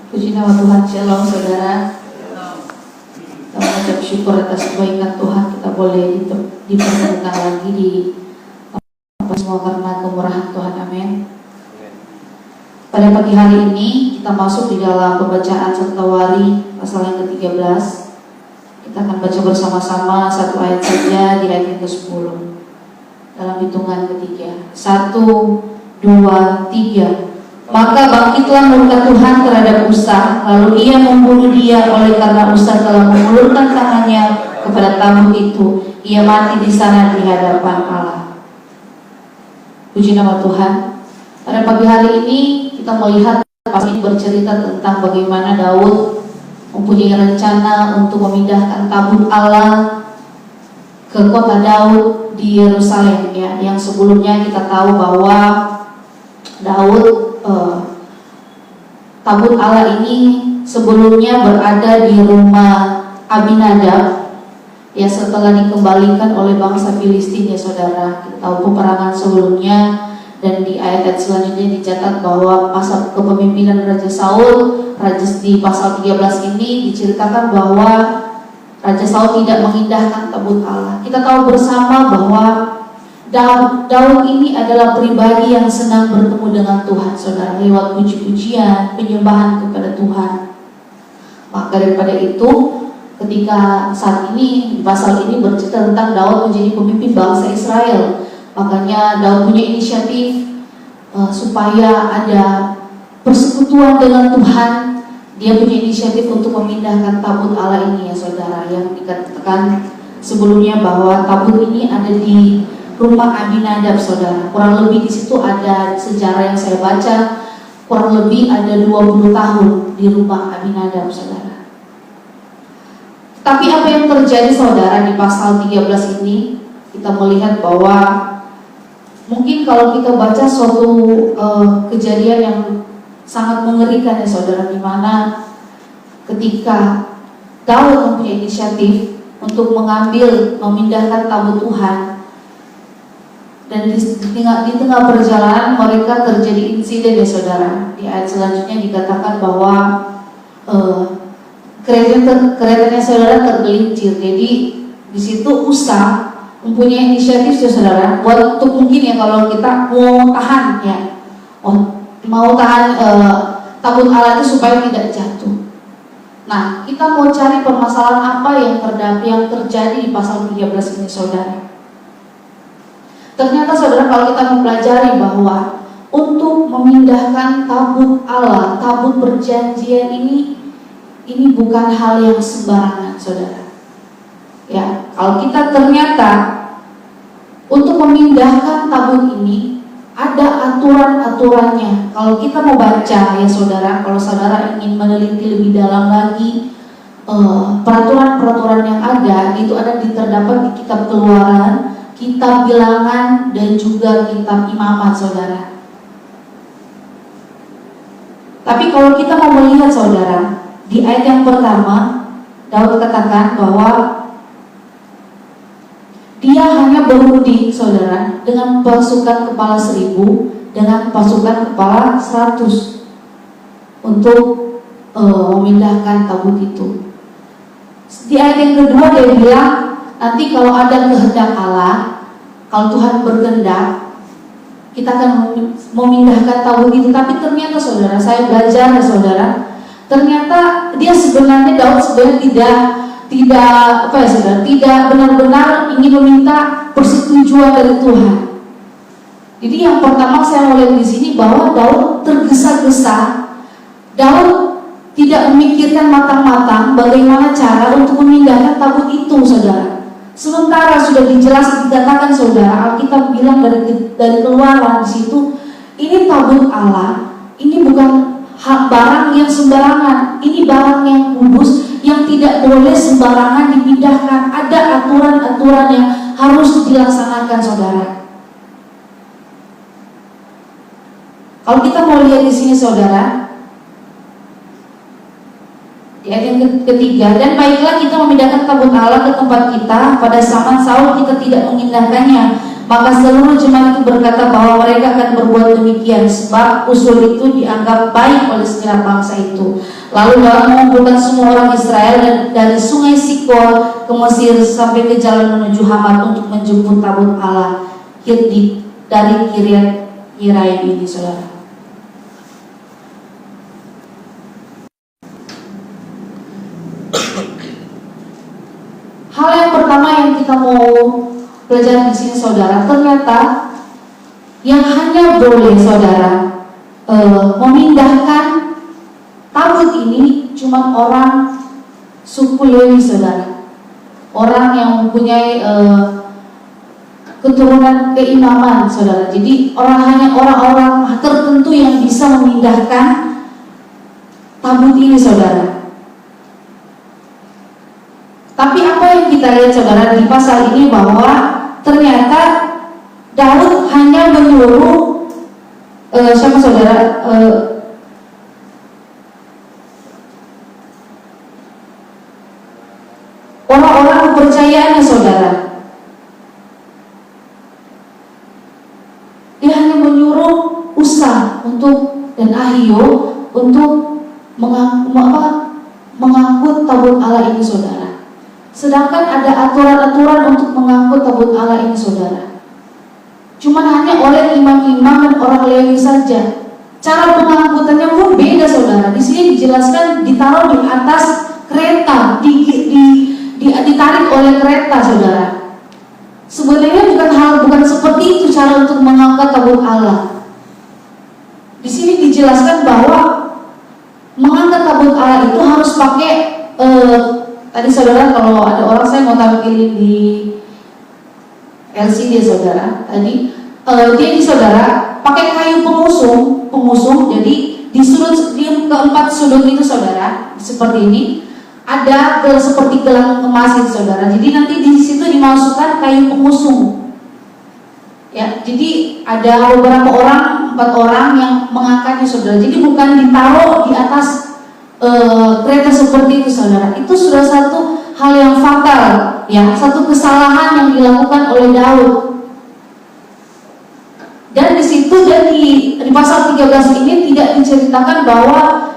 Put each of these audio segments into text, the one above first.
Puji nama Tuhan, Shalom saudara. Kita mengucap syukur atas kebaikan Tuhan. Kita boleh dipertemukan lagi di tempat semua karena kemurahan Tuhan. Amin. Pada pagi hari ini kita masuk di dalam pembacaan Santawari pasal yang ke-13. Kita akan baca bersama-sama satu ayat saja di ayat yang ke-10 dalam hitungan ketiga. 1, 2, 3. Maka bangkitlah murka Tuhan terhadap Usa, lalu ia membunuh dia oleh karena Usa telah mengulurkan tangannya kepada tabut itu. Ia mati di sana di hadapan Allah. Puji nama Tuhan. Pada pagi hari ini kita melihat pasal ini bercerita tentang bagaimana Daud mempunyai rencana untuk memindahkan tabut Allah ke kota Daud di Yerusalem, ya. Yang sebelumnya kita tahu bahwa Daud tabut Allah ini sebelumnya berada di rumah Abinadab, ya, setelah dikembalikan oleh bangsa Filistin, ya saudara. Kita tahu peperangan sebelumnya, dan di ayat-ayat selanjutnya dicatat bahwa masa kepemimpinan Raja Saul, di pasal 13 ini diceritakan bahwa Raja Saul tidak mengindahkan tabut Allah. Kita tahu bersama bahwa Daud ini adalah pribadi yang senang bertemu dengan Tuhan, saudara, lewat puji-pujian, penyembahan kepada Tuhan. Maka daripada itu, ketika saat ini, pasal ini bercerita tentang Daud menjadi pemimpin bangsa Israel, makanya Daud punya inisiatif supaya ada persekutuan dengan Tuhan. Dia punya inisiatif untuk memindahkan tabut Allah ini, ya saudara, yang dikatakan sebelumnya bahwa tabut ini ada di rumah Abinadab, saudara. Kurang lebih di situ ada sejarah yang saya baca, kurang lebih ada 20 tahun di rumah Abinadab, saudara. Tapi apa yang terjadi, saudara, di pasal 13 ini, kita melihat bahwa mungkin kalau kita baca suatu kejadian yang sangat mengerikan, ya saudara, di mana ketika Daud mempunyai inisiatif untuk memindahkan tabut Tuhan, dan di tengah perjalanan mereka terjadi insiden, ya saudara. Di ayat selanjutnya dikatakan bahwa keretanya saudara tergelincir. Jadi di situ Usa mempunyai inisiatif, ya saudara, untuk mungkin, ya, kalau kita mau tahan, ya, mau tahan tabut Allah itu supaya tidak jatuh. Nah, kita mau cari permasalahan apa yang terjadi di pasal 13 ini, saudara. Ternyata, saudara, kalau kita mempelajari bahwa untuk memindahkan tabut Allah, tabut perjanjian ini bukan hal yang sembarangan, saudara. Ya, kalau kita ternyata untuk memindahkan tabut ini ada aturan-aturannya. Kalau kita mau baca, ya saudara, kalau saudara ingin meneliti lebih dalam lagi peraturan-peraturan yang ada, itu terdapat di kitab Keluaran, kitab Bilangan, dan juga kitab Imamat, saudara. Tapi kalau kita mau melihat, saudara, di ayat yang pertama Daud katakan bahwa dia hanya berunding, saudara, dengan pasukan kepala 1000, dengan pasukan kepala 100 untuk memindahkan tabut itu. Di ayat yang kedua dia bilang, nanti kalau ada kehendak Allah, kalau Tuhan berkehendak, kita akan memindahkan tabut itu. Tapi ternyata, saudara, saya belajar, ya saudara, ternyata Daud sebenarnya tidak benar-benar ingin meminta persetujuan dari Tuhan. Jadi yang pertama saya melihat di sini bahwa Daud tergesa-gesa. Daud tidak memikirkan matang-matang bagaimana cara untuk memindahkan tabut itu, saudara. Sementara sudah dikatakan, saudara, Alkitab bilang dari Keluaran di situ, ini tabut Allah, ini bukan barang yang sembarangan, ini barang yang kudus yang tidak boleh sembarangan dipindahkan. Ada aturan-aturan yang harus dilaksanakan, saudara. Kalau kita mau lihat di sini, saudara, di ayat yang ketiga, dan baiklah kita memindahkan tabut Allah ke tempat kita. Pada zaman Saul kita tidak mengindahkannya, Maka seluruh jemaat itu berkata bahwa mereka akan berbuat demikian, sebab usul itu dianggap baik oleh segenap bangsa itu. Lalu Balak mengumpulkan semua orang Israel dari sungai Sikor ke Mesir sampai ke jalan menuju Hamat untuk menjemput tabut Allah dari Kiryat Yearim ini, saudara. Hal yang pertama yang kita mau belajar di sini, saudara, ternyata yang hanya boleh, saudara, memindahkan tabut ini cuma orang suku Lewi, saudara. Orang yang mempunyai keturunan keimaman, saudara. Jadi hanya orang-orang tertentu yang bisa memindahkan tabut ini, saudara. Tapi apa yang kita lihat, saudara, di pasal ini bahwa ternyata Daud hanya menyuruh siapa, saudara? Orang-orang kepercayaannya, saudara. Dia hanya menyuruh Usa dan Ahio untuk mengangkut tabut Allah ini, saudara. Sedangkan ada aturan-aturan untuk mengangkut tabut Allah ini, saudara. Cuma hanya oleh imam-imam dan orang Lewi saja. Cara pengangkutannya pun beda, saudara. Di sini dijelaskan ditaruh di atas kereta, ditarik oleh kereta, saudara. Sebenarnya bukan seperti itu cara untuk mengangkat tabut Allah. Di sini dijelaskan bahwa mengangkat tabut Allah itu harus pakai tadi, saudara, kalau ada orang, saya mau tampilin di LCD, saudara. Tadi dia saudara pakai kayu pengusung. Jadi di keempat sudut itu, saudara, seperti ini ada seperti gelang emas itu, saudara. Jadi nanti di situ dimasukkan kayu pengusung. Ya, jadi ada beberapa orang, 4 orang yang mengangkatnya, saudara. Jadi bukan ditaruh di atas kereta seperti itu, saudara. Itu sudah satu hal yang fatal, ya, satu kesalahan yang dilakukan oleh Daud. Dan di situ di pasal 13 ini tidak diceritakan bahwa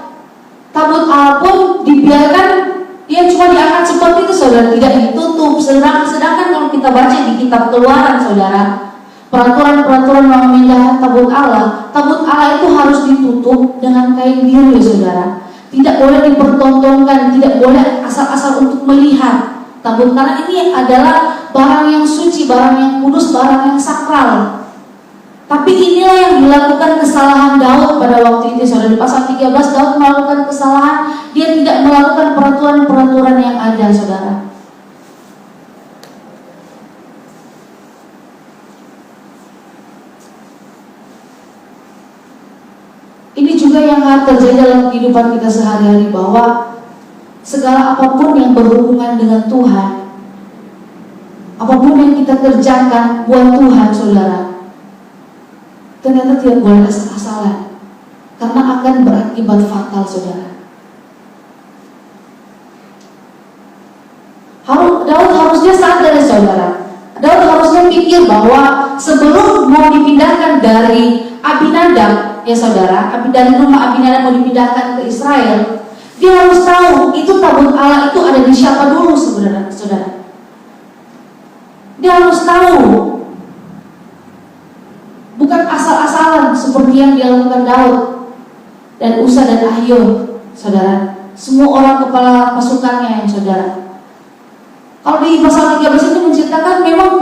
tabut Allah pun dibiarkan dia cuma diangkat seperti itu, saudara, tidak ditutup. Sedangkan kalau kita baca di kitab Keluaran, saudara, peraturan-peraturan memindahkan tabut Allah itu harus ditutup dengan kain biru, ya, saudara. Tidak boleh dipertontonkan, tidak boleh asal-asal untuk melihat tabut, karena ini adalah barang yang suci, barang yang kudus, barang yang sakral. Tapi inilah yang dilakukan kesalahan Daud pada waktu itu, saudara. Di pasal 13 Daud melakukan kesalahan, dia tidak melakukan peraturan-peraturan yang ada, saudara. Ini juga yang harus terjadi dalam kehidupan kita sehari-hari, bahwa segala apapun yang berhubungan dengan Tuhan, apapun yang kita kerjakan buat Tuhan, saudara, ternyata tidak boleh asal-asalan, karena akan berakibat fatal, saudara. Daud harusnya sadar, saudara. Daud harusnya pikir bahwa sebelum mau dipindahkan dari Abinadab, ya, saudara, dari rumah Abinadab mau dipindahkan ke Israel, dia harus tahu itu tabut Allah itu ada di siapa dulu, sebenarnya, saudara. Dia harus tahu, bukan asal-asalan seperti yang dilakukan Daud dan Usa dan Ahio, saudara. Semua orang kepala pasukannya, yang saudara. Kalau di pasal 13 itu menceritakan memang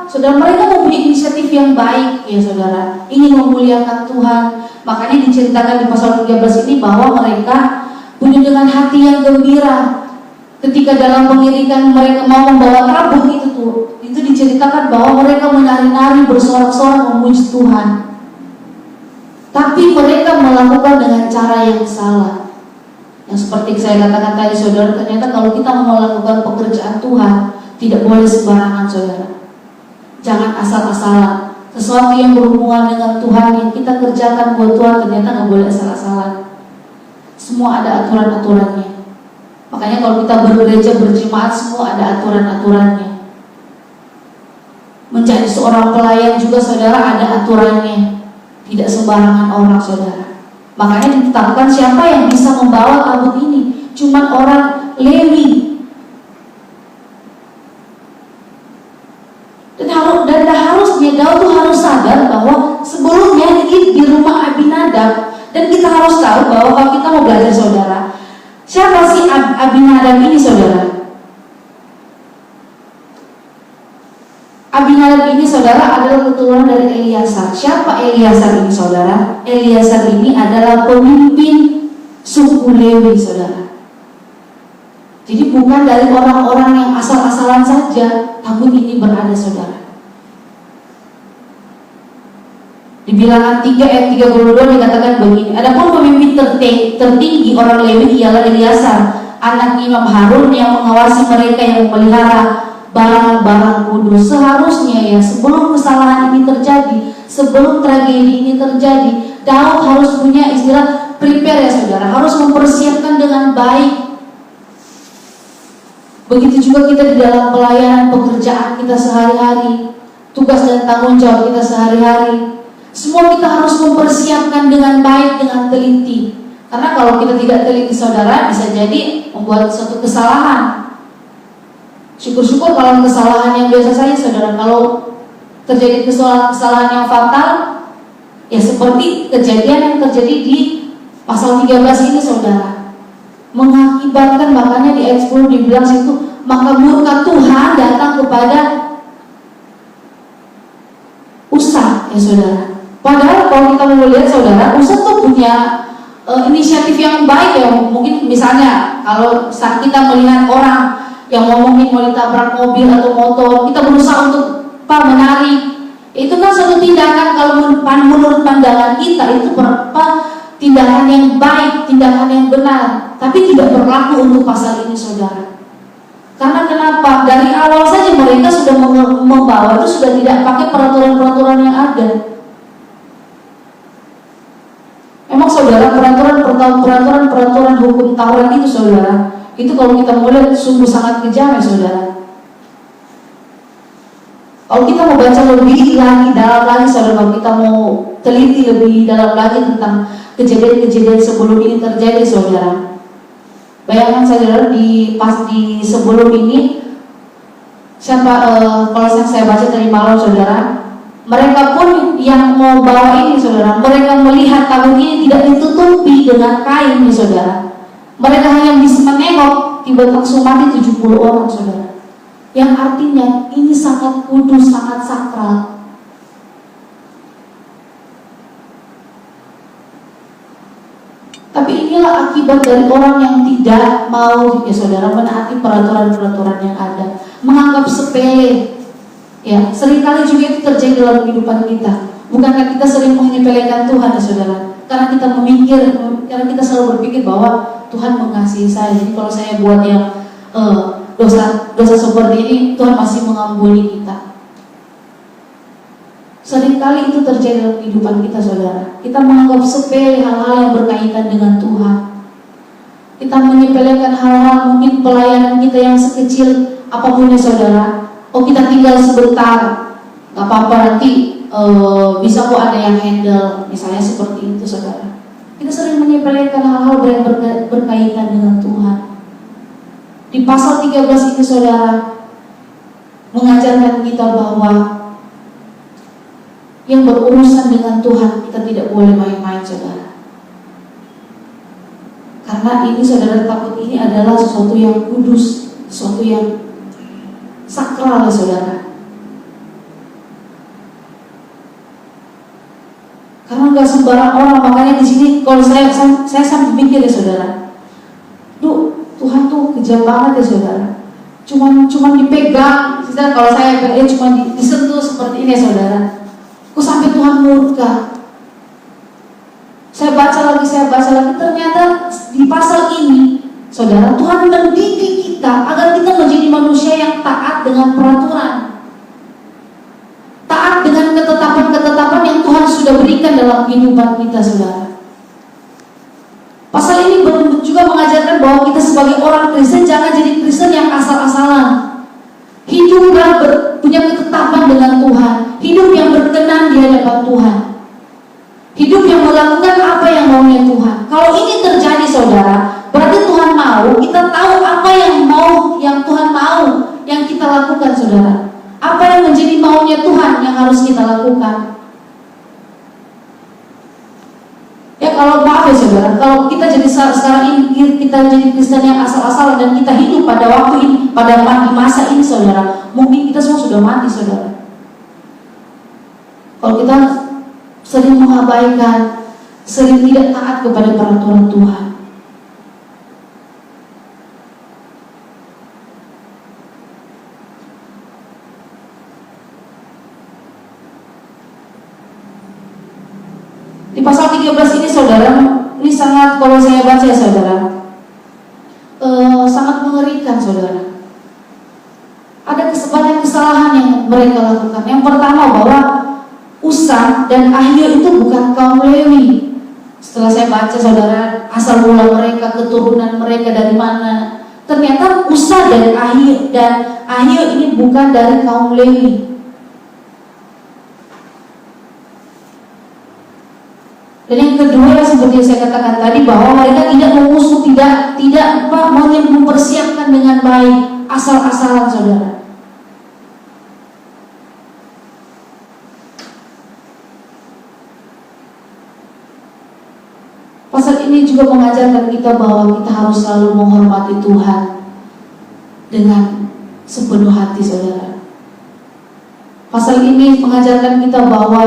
saudara, mereka mempunyai inisiatif yang baik, ya, saudara, ingin memuliakan Tuhan. Makanya diceritakan di pasal 13 ini bahwa mereka punya dengan hati yang gembira. Ketika dalam pengiringan mereka mau membawa tabut itu diceritakan bahwa mereka menari-nari, bersorak-sorak memuji Tuhan. Tapi mereka melakukan dengan cara yang salah. Yang seperti saya katakan tadi, saudara, ternyata kalau kita mau melakukan pekerjaan Tuhan, tidak boleh sembarangan, saudara. Jangan asal-asalan. Sesuatu yang berhubungan dengan Tuhan yang kita kerjakan buat Tuhan, ternyata nggak boleh asal-asalan. Semua ada aturan-aturannya. Makanya kalau kita bergereja, berjemaat, semua ada aturan-aturannya. Menjadi seorang pelayan juga saudara ada aturannya. Tidak sembarangan orang saudara. Makanya ditetapkan siapa yang bisa membawa tabut ini. Cuman orang Lewi. Dan harusnya Daud tuh harus sadar bahwa sebelumnya ini di rumah Abinadab. Dan kita harus tahu bahwa kalau kita mau belajar saudara, siapa sih Abinadab ini saudara? Abinadab ini saudara adalah keturunan dari Eliasar. Siapa Eliasar ini saudara? Eliasar ini adalah pemimpin suku Lewi saudara. Jadi bukan dari orang-orang yang asal-asalan saja tabut ini berada saudara. Di Bilangan 3 ayat 32 dikatakan begini, adapun pemimpin tertinggi orang Lewi ialah Eliasar, anak Imam Harun yang mengawasi mereka yang memelihara barang-barang kudus. Seharusnya ya sebelum kesalahan ini terjadi, sebelum tragedi ini terjadi, Daud harus punya istilah prepare ya saudara, harus mempersiapkan dengan baik. Begitu juga kita di dalam pelayanan pekerjaan kita sehari-hari, tugas dan tanggung jawab kita sehari-hari, semua kita harus mempersiapkan dengan baik, dengan teliti. Karena kalau kita tidak teliti saudara, bisa jadi membuat suatu kesalahan. Syukur-syukur kalau kesalahan yang biasa saja saudara. Kalau terjadi kesalahan yang fatal, ya seperti kejadian yang terjadi di pasal 13 ini saudara, mengakibatkan, makanya di ayat 10 dibilang situ, maka murka Tuhan datang kepada Usa ya saudara. Padahal kalau kita mau lihat saudara, Usa tuh punya inisiatif yang baik ya. Mungkin misalnya kalau saat kita melihat orang yang ngomongin mau ditabrak mobil atau motor, kita berusaha untuk menarik. Itu kan suatu tindakan kalau menurut pandangan kita itu tindakan yang baik, tindakan yang benar. Tapi tidak berlaku untuk pasal ini saudara. Karena kenapa? Dari awal saja mereka sudah membawa itu sudah tidak pakai peraturan-peraturan yang ada. Emang saudara peraturan hukum Taurat itu saudara, itu kalau kita mau lihat sungguh sangat kejam ya saudara. Kalau kita mau baca lebih lagi dalam lagi saudara, kalau kita mau teliti lebih dalam lagi tentang kejadian-kejadian sebelum ini terjadi saudara. Bayangkan saudara di sebelum ini kalau saya baca dari malam saudara, mereka pun yang mau bawa ini saudara, mereka melihat tabut ini tidak ditutupi dengan kain nih saudara. Mereka hanya bisa menengok, tiba-tiba langsung mati 70 orang saudara. Yang artinya ini sangat kudus, sangat sakral. Tapi inilah akibat dari orang yang tidak mau ya saudara menaati peraturan-peraturan yang ada, menganggap sepele. Ya, seringkali juga itu terjadi dalam kehidupan kita. Bukankah kita sering menyepelekan Tuhan ya saudara? Karena kita selalu berpikir bahwa Tuhan mengasihi saya. Jadi kalau saya buat yang dosa seperti ini, Tuhan masih mengampuni kita. Seringkali itu terjadi dalam kehidupan kita saudara. Kita menganggap sepele hal-hal yang berkaitan dengan Tuhan. Kita menyepelekan hal-hal mungkin pelayanan kita yang sekecil apapun ya saudara. Oh kita tinggal sebentar, gak apa-apa nanti bisa kok ada yang handle. Misalnya seperti itu saudara. Kita sering menyepelekan hal-hal yang berkaitan dengan Tuhan. Di pasal 13 itu saudara mengajarkan kita bahwa yang berurusan dengan Tuhan kita tidak boleh main-main saudara. Karena ini saudara, takut ini adalah sesuatu yang kudus, sesuatu yang sakral saudara. Karena nggak sembarang orang, makanya di sini kalau saya sampai mikir ya saudara, Tuhan tuh kejam banget ya saudara. Cuman dipegang, kalau saya cuma disentuh seperti ini ya saudara. Kok sampai Tuhan murka? Saya baca lagi, ternyata di pasal ini, saudara, Tuhan mendidik kita agar kita menjadi manusia yang taat dengan peraturan, taat dengan ketetapan-ketetapan yang Tuhan sudah berikan dalam kehidupan kita, saudara. Pasal ini juga mengajarkan bahwa kita sebagai orang Kristen jangan jadi Kristen yang asal-asalan. Hidup dan puji punya ketetapan dengan Tuhan, hidup yang berkenan di hadapan Tuhan, hidup yang melakukan apa yang maunya Tuhan. Kalau ini terjadi saudara, berarti Tuhan mau, kita tahu apa yang Tuhan mau yang kita lakukan saudara. Apa yang menjadi maunya Tuhan yang harus kita lakukan. Ya kalau maaf ya saudara, kalau kita jadi sekarang ini kita jadi Kristen yang asal-asalan dan kita hidup pada waktu ini, pada masa ini saudara, mungkin kita semua sudah mati saudara. Kalau kita sering mengabaikan, sering tidak taat kepada peraturan Tuhan. Di pasal 13 ini saudara, ini sangat, kalau saya baca ya saudara, sangat mengerikan saudara. Ada banyak kesalahan yang mereka lakukan. Yang pertama bahwa Usa dan Ahio itu bukan kaum Lewi. Setelah saya baca saudara, asal mula mereka, keturunan mereka dari mana, ternyata Usa dan Ahio ini bukan dari kaum Lewi. Dan yang kedua yang seperti yang saya katakan tadi, bahwa mereka tidak mengusung, tidak mau mempersiapkan dengan baik, asal-asalan saudara. Pasal ini juga mengajarkan kita bahwa kita harus selalu menghormati Tuhan dengan sepenuh hati saudara. Pasal ini mengajarkan kita bahwa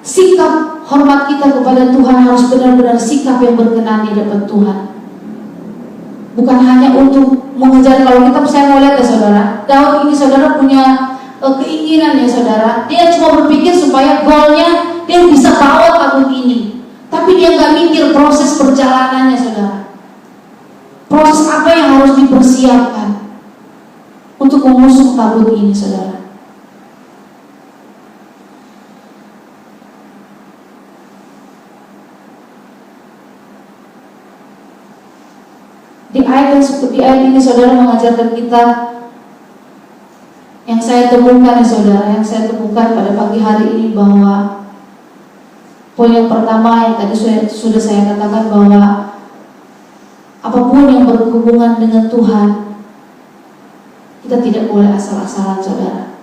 sikap hormat kita kepada Tuhan harus benar-benar sikap yang berkenan di hadapan Tuhan. Bukan hanya untuk mengejar. Kalau kita, saya mau lihat ya saudara, Daud ini saudara punya keinginan ya saudara. Dia cuma berpikir supaya golnya dia bisa bawa tabut ini, tapi dia nggak mikir proses perjalanannya saudara. Proses apa yang harus dipersiapkan untuk mengusung tabut ini saudara. Di ayat ini saudara mengajarkan kita, yang saya temukan ya saudara, yang saya temukan pada pagi hari ini, bahwa poin yang pertama yang tadi sudah saya katakan, bahwa apapun yang berhubungan dengan Tuhan, kita tidak boleh asal-asalan saudara,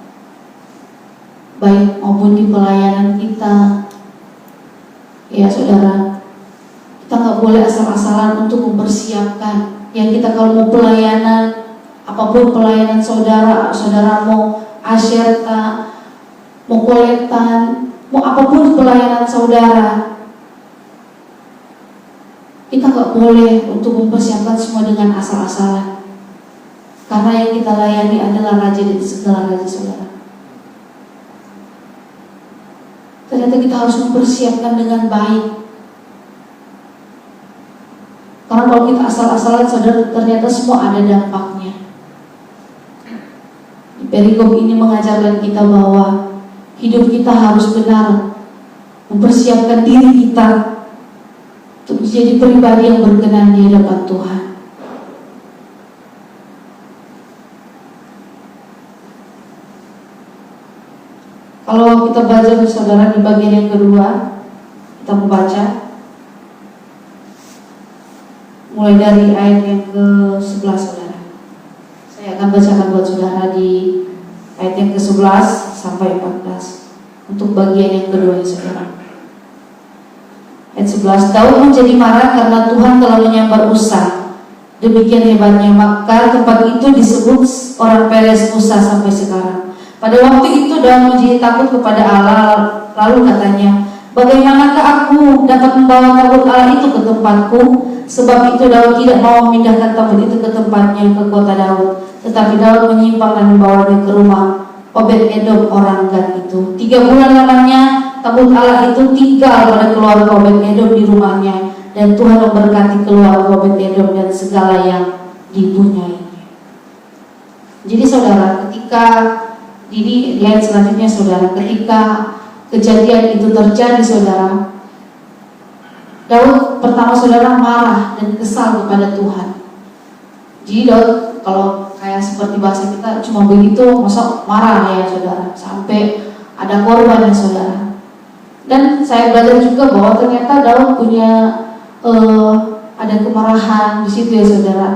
baik maupun di pelayanan kita ya saudara. Kita nggak boleh asal-asalan untuk mempersiapkan. Yang kita kalau mau pelayanan, apapun pelayanan saudara mau asyerta, mau kolektan, mau apapun pelayanan saudara, kita nggak boleh untuk mempersiapkan semua dengan asal-asalan. Karena yang kita layani adalah Raja dari segala raja saudara. Ternyata kita harus mempersiapkan dengan baik. Karena kalau kita asal-asalan saudara, ternyata semua ada dampaknya. Perikop ini mengajarkan kita bahwa hidup kita harus benar, mempersiapkan diri kita untuk menjadi pribadi yang berkenan di hadapan Tuhan. Kalau kita baca saudara di bagian yang kedua, kita membaca mulai dari ayat yang ke-11 saudara. Saya akan bacakan buat saudara di ayat yang ke-11 sampai 14 untuk bagian yang kedua ya saudara. Ayat 11, Daud menjadi marah karena Tuhan telah menyambar Usa. Demikian hebatnya, maka tempat itu disebut orang Perez Usa sampai sekarang. Pada waktu itu Daud menjadi takut kepada Allah, lalu katanya, bagaimanakah aku dapat membawa tabut Allah itu ke tempatku? Sebab itu Daud tidak mau memindahkan tabut itu ke tempatnya, ke kota Daud. Tetapi Daud menyimpang dan membawanya ke rumah Obed-Edom orang Gad itu. 3 bulan lamanya tabut Allah itu tinggal pada keluarga Obed-Edom di rumahnya. Dan Tuhan memberkati keluarga Obed-Edom dan segala yang dipunyainya. Jadi saudara, ketika di ayat selanjutnya saudara, ketika kejadian itu terjadi saudara, Daud pertama saudara marah dan kesal kepada Tuhan. Jadi Daud, kalau kayak seperti bahasa kita cuma begitu, masa marah ya saudara, sampai ada korban ya saudara. Dan saya belajar juga bahwa ternyata Daud punya ada kemarahan di situ ya saudara.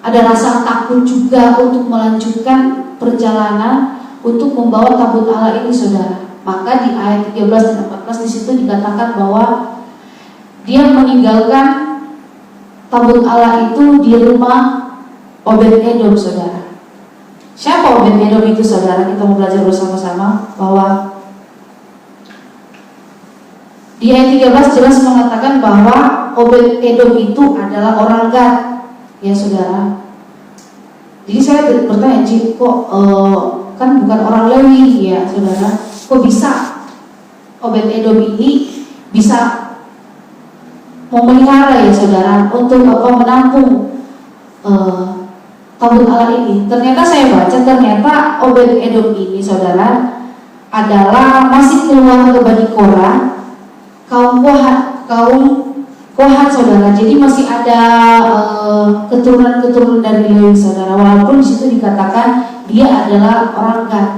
Ada rasa takut juga untuk melanjutkan perjalanan untuk membawa tabut Allah ini saudara. Maka di ayat 13 dan 14 di situ dikatakan bahwa dia meninggalkan tabut Allah itu di rumah Obed-Edom saudara. Siapa Obed-Edom itu saudara? Kita mau belajar bersama-sama bahwa di ayat 13 jelas mengatakan bahwa Obed-Edom itu adalah orang Gad ya saudara. Jadi saya bertanya, kok kan bukan orang Lewi ya saudara, kok bisa Obed-Edom ini bisa memelihara ya saudara untuk menampung tabut Allah ini? Ternyata saya baca, ternyata Obed-Edom ini saudara adalah masih keluarga Bani Korah, kaum Kohat saudara. Jadi masih ada keturunan dari Lewi saudara, walaupun di situ dikatakan dia adalah orang Gad.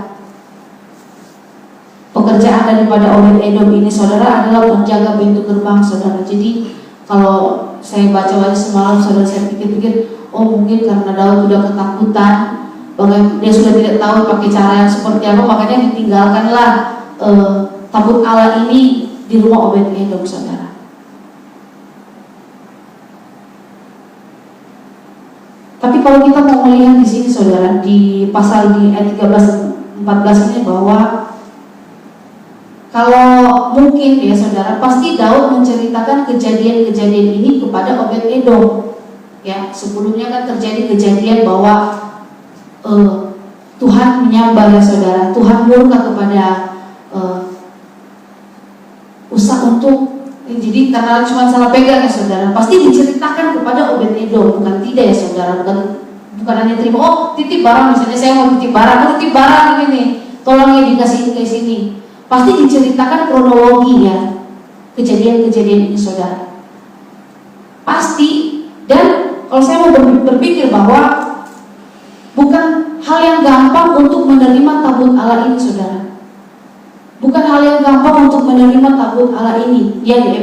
Pekerjaan daripada Obed-Edom ini saudara adalah menjaga pintu gerbang saudara. Jadi kalau saya baca semalam saudara, saya pikir-pikir, oh mungkin karena Daud sudah ketakutan, dia sudah tidak tahu pakai cara yang seperti apa, makanya ditinggalkanlah tabut Allah ini di rumah Obed-Edom saudara. Tapi kalau kita mau melihat di sini saudara, di pasal di ayat 13 14 ini, bahwa kalau mungkin ya saudara, pasti Daud menceritakan kejadian-kejadian ini kepada Obed-Edom. Ya, sebelumnya kan terjadi kejadian bahwa Tuhan menyambar ya saudara, Tuhan murka kepada Usa untuk jadi karena cuma salah pegang ya saudara, pasti diceritakan kepada Obed-Edom, bukan tidak ya saudara, bukan hanya terima, oh titip barang misalnya, saya mau titip barang ini, tolong ya dikasih ke sini. Pasti diceritakan kronologinya kejadian-kejadian ini saudara. Pasti. Dan kalau saya mau berpikir bahwa bukan hal yang gampang untuk menerima tabut Allah ini saudara. Bukan hal yang gampang untuk menerima tabut Allah ini yang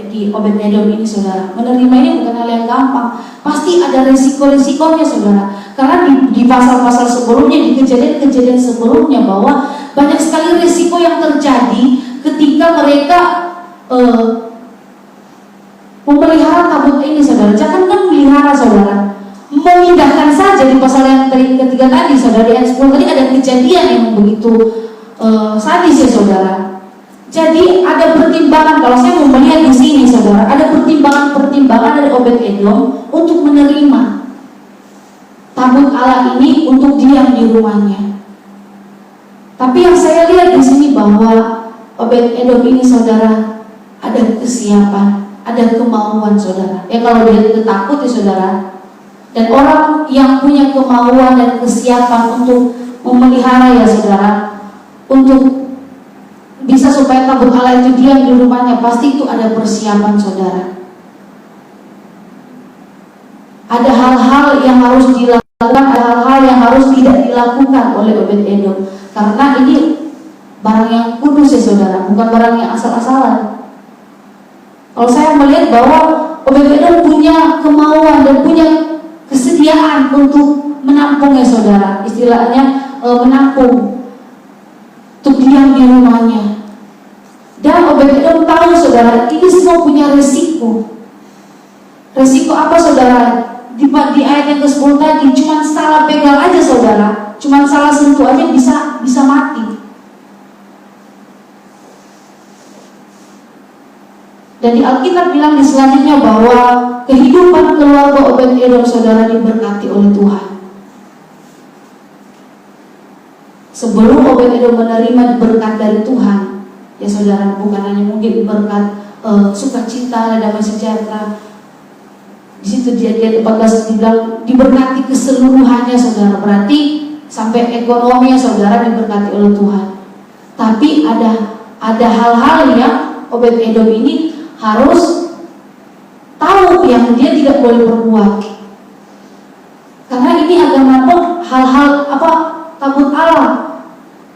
di Obed-Edom ini saudara. Menerima ini bukan hal yang gampang. Pasti ada resiko-resikonya saudara. Karena di pasal-pasal sebelumnya, di kejadian-kejadian sebelumnya, bahwa banyak sekali resiko yang terjadi ketika mereka memelihara tabut ini saudara. Jangan kan melihara saudara, memindahkan saja. Di pasal yang ketiga tadi saudara, di ayat 10 tadi ada kejadian yang begitu sadis ya saudara. Jadi ada pertimbangan, kalau saya mau melihat di sini saudara, ada pertimbangan dari Obed-Edom untuk menerima tabut Allah ini untuk diam di rumahnya. Tapi yang saya lihat di sini bahwa Obed-Edom ini saudara ada kesiapan, ada kemauan saudara. Ya kalau dia tidak takut ya saudara. Dan orang yang punya kemauan dan kesiapan untuk memelihara ya saudara, untuk bisa supaya tabut Allah itu diam di rumahnya, pasti itu ada persiapan saudara. Ada hal-hal yang harus dilakukan, ada hal-hal yang harus tidak dilakukan oleh Obed-Edom. Karena ini barang yang kudus ya saudara, bukan barang yang asal-asalan. Kalau saya melihat bahwa Obed-Edom punya kemauan dan punya kesediaan untuk menampung ya saudara, istilahnya menampung, untuk diam di rumahnya. Dan Obed-Edom tahu saudara, ini semua punya resiko. Resiko apa saudara? Di ayat yang ke-10 tadi, cuma salah pegang aja saudara, cuma salah sentuh aja bisa mati. Dan di Alkitab bilang di selanjutnya bahwa kehidupan keluarga Obed-Edom saudara diberkati oleh Tuhan. Sebelum Obed-Edom menerima berkat dari Tuhan, ya saudara, bukan hanya mungkin berkat sukacita dan damai sejahtera. Di situ di ayat 14 dibilang diberkati keseluruhannya saudara, berarti sampai ekonominya saudara diberkati oleh Tuhan. Tapi ada hal-hal yang Obed-Edom ini harus tahu yang dia tidak boleh berbuat. Karena ini agama hal-hal tabut Allah,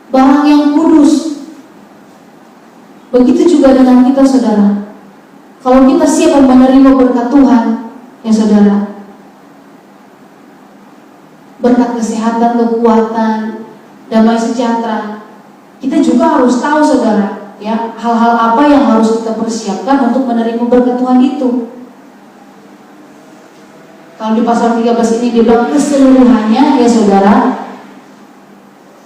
barang yang kudus. Begitu juga dengan kita, saudara. Kalau kita siap menerima berkat Tuhan, ya saudara, berkat kesehatan, kekuatan, damai sejahtera, kita juga harus tahu, saudara, ya, hal-hal apa yang harus kita persiapkan untuk menerima berkat Tuhan itu. Kalau di pasal 13 ini dibilang keseluruhannya, ya saudara,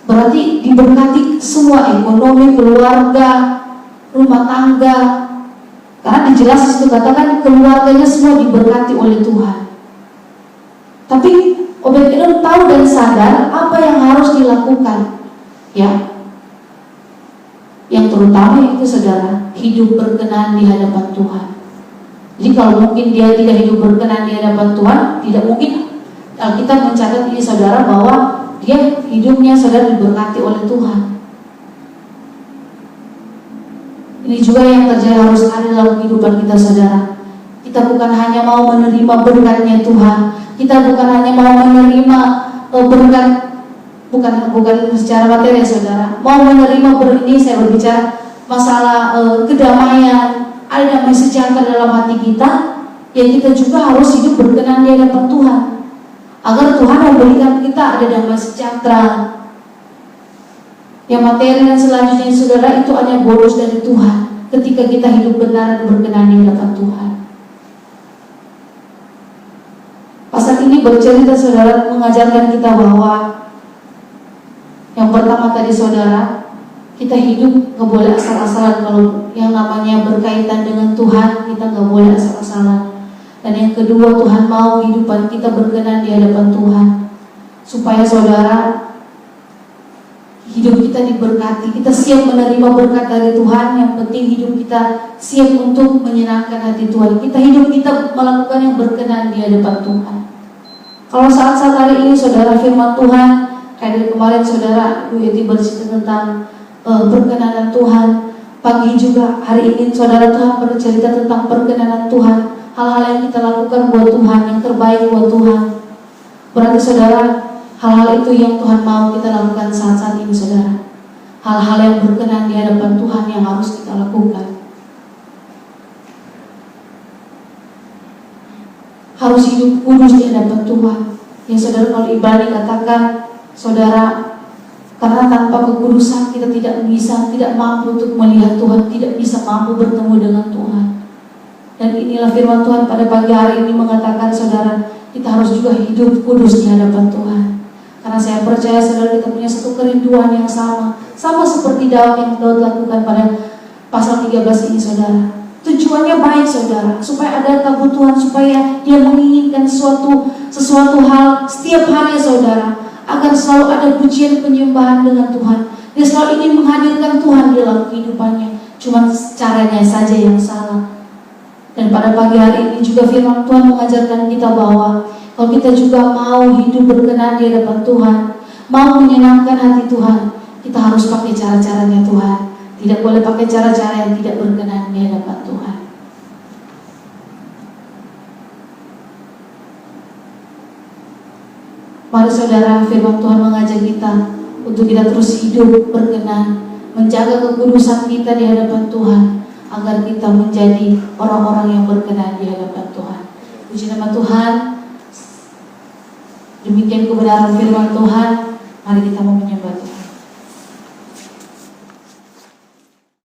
berarti diberkati semua, ekonomi, keluarga, rumah tangga. Karena dijelas itu katakan keluarganya semua diberkati oleh Tuhan. Tapi Obed-Edom tahu dan sadar apa yang harus dilakukan, ya. Yang terutama itu, saudara, hidup berkenan di hadapan Tuhan. Jadi kalau mungkin dia tidak hidup berkenan di hadapan Tuhan, tidak mungkin kita mencatat ini, saudara, bahwa dia hidupnya, saudara, diberkati oleh Tuhan. Ini juga yang terjadi harus ada dalam kehidupan kita, saudara. Kita bukan hanya mau menerima berkatnya Tuhan, kita bukan hanya mau menerima berkat, bukan secara materi, saudara. Mau menerima ini saya berbicara masalah kedamaian, ada damai sejahtera dalam hati kita, ya kita juga harus hidup berkenan di hadapan Tuhan, agar Tuhan memberikan kita ada damai sejahtera. Yang materi dan selanjutnya, saudara, itu hanya bonus dari Tuhan ketika kita hidup benar dan berkenan di hadapan Tuhan. Pasal ini bercerita, saudara, mengajarkan kita bahwa yang pertama tadi, saudara, kita hidup gak boleh asal-asalan. Kalau yang namanya berkaitan dengan Tuhan, kita gak boleh asal-asalan. Dan yang kedua, Tuhan mau kehidupan kita berkenan di hadapan Tuhan, supaya, saudara, hidup kita diberkati. Kita siap menerima berkat dari Tuhan. Yang penting hidup kita siap untuk menyenangkan hati Tuhan. Hidup kita melakukan yang berkenan di hadapan Tuhan. Kalau saat-saat hari ini, saudara, firman Tuhan kayak dari kemarin, saudara, Bu Yeti bercerita tentang perkenanan Tuhan. Pagi juga hari ini, saudara, Tuhan bercerita tentang perkenanan Tuhan. Hal-hal yang kita lakukan buat Tuhan, yang terbaik buat Tuhan. Berarti, saudara, hal-hal itu yang Tuhan mau kita lakukan saat-saat ini, saudara. Hal-hal yang berkenan di hadapan Tuhan yang harus kita lakukan. Harus hidup kudus di hadapan Tuhan. Ya, saudara, kalau Ibrani katakan, saudara, karena tanpa kekudusan kita tidak mampu untuk melihat Tuhan, tidak bisa mampu bertemu dengan Tuhan. Dan inilah firman Tuhan pada pagi hari ini mengatakan, saudara, kita harus juga hidup kudus di hadapan Tuhan. Karena saya percaya, saudara, kita punya satu kerinduan yang sama seperti Daud yang Daud lakukan pada pasal 13 ini, saudara. Tujuannya baik, saudara, supaya ada kebutuhan, supaya dia menginginkan sesuatu hal setiap hari, saudara, agar selalu ada pujian penyembahan dengan Tuhan. Dia selalu ingin menghadirkan Tuhan dalam kehidupannya, cuma caranya saja yang salah. Dan pada pagi hari ini juga firman Tuhan mengajarkan kita bahwa kalau kita juga mau hidup berkenan di hadapan Tuhan, mau menyenangkan hati Tuhan, kita harus pakai cara-caranya Tuhan. Tidak boleh pakai cara-cara yang tidak berkenan di hadapan Tuhan. Mari, saudara, firman Tuhan mengajak kita untuk kita terus hidup berkenan, menjaga kekudusan kita di hadapan Tuhan, agar kita menjadi orang-orang yang berkenan di hadapan Tuhan. Puji nama Tuhan. Demikian kebenaran firman Tuhan. Mari kita menyembah Tuhan.